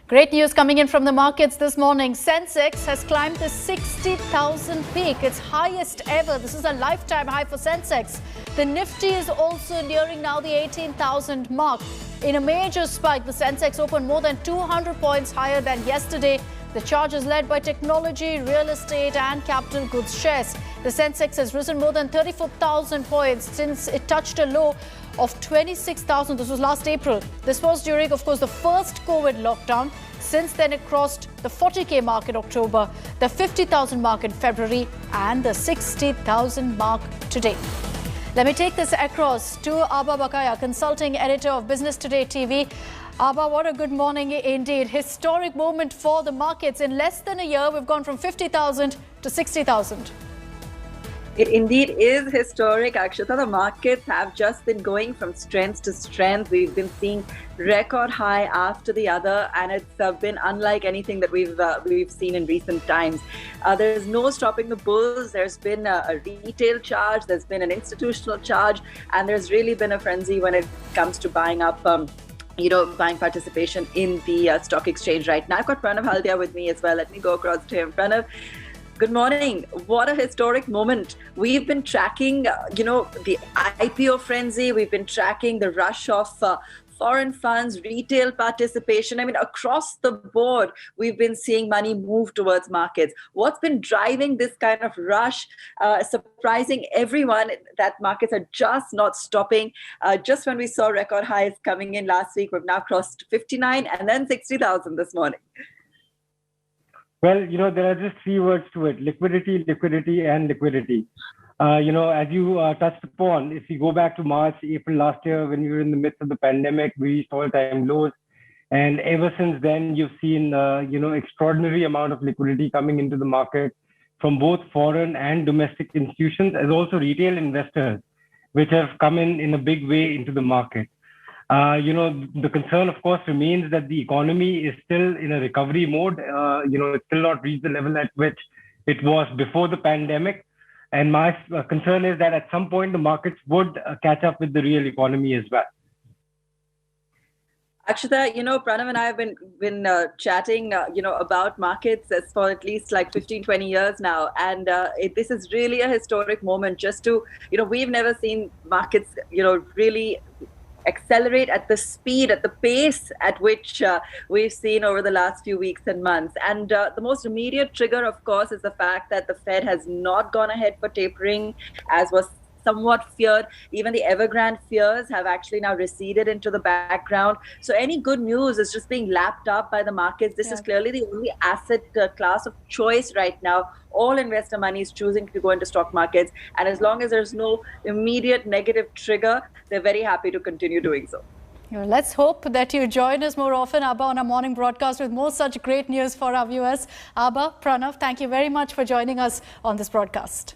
Great news coming in from the markets this morning. Sensex has climbed the 60,000 peak, its highest ever. This is a lifetime high for Sensex. The Nifty is also nearing now the 18,000 mark. In a major spike, the Sensex opened more than 200 points higher than yesterday. The charge is led by technology, real estate and capital goods shares. The Sensex has risen more than 34,000 points since it touched a low of 26,000. This was last April. This was during, of course, the first COVID lockdown. Since then, it crossed the 40K mark in October, the 50,000 mark in February and the 60,000 mark today. Let me take this across to Abha Bakaya, consulting editor of Business Today TV. Abha, what a good morning indeed. Historic moment for the markets. In less than a year, we've gone from 50,000 to 60,000. It indeed is historic, Akshata. The markets have just been going from strength to strength. We've been seeing record high after the other, and it's been unlike anything that we've seen in recent times. There's no stopping the bulls. There's been a retail charge, there's been an institutional charge, and there's really been a frenzy when it comes to buying up buying participation in the stock exchange right now. I've got Pranav Haldia with me as well. Let me go across to him. Pranav, good morning. What a historic moment. We've been tracking, the IPO frenzy. We've been tracking the rush of foreign funds, retail participation. I mean, across the board, we've been seeing money move towards markets. What's been driving this kind of rush, surprising everyone that markets are just not stopping? Just when we saw record highs coming in last week, we've now crossed 59 and then 60,000 this morning. Well, there are just three words to it: liquidity, liquidity, and liquidity. As you touched upon, if you go back to March, April last year, when we were in the midst of the pandemic, we reached all-time lows. And ever since then, you've seen, extraordinary amount of liquidity coming into the market from both foreign and domestic institutions, as also retail investors, which have come in a big way into the market. The concern, of course, remains that the economy is still in a recovery mode. It's still not reached the level at which it was before the pandemic. And my concern is that at some point, the markets would catch up with the real economy as well. Akshata, Pranav and I have been chatting, about markets as for at least like 15, 20 years now. And this is really a historic moment just to, we've never seen markets, really accelerate at the speed, at the pace at which we've seen over the last few weeks and months. And the most immediate trigger, of course, is the fact that the Fed has not gone ahead for tapering, as was somewhat feared. Even the Evergrande fears have actually now receded into the background. So any good news is just being lapped up by the markets. This is clearly the only asset class of choice right now. All investor money is choosing to go into stock markets. And as long as there's no immediate negative trigger, they're very happy to continue doing so. Let's hope that you join us more often, Abha, on our morning broadcast with more such great news for our viewers. Abha, Pranav, thank you very much for joining us on this broadcast.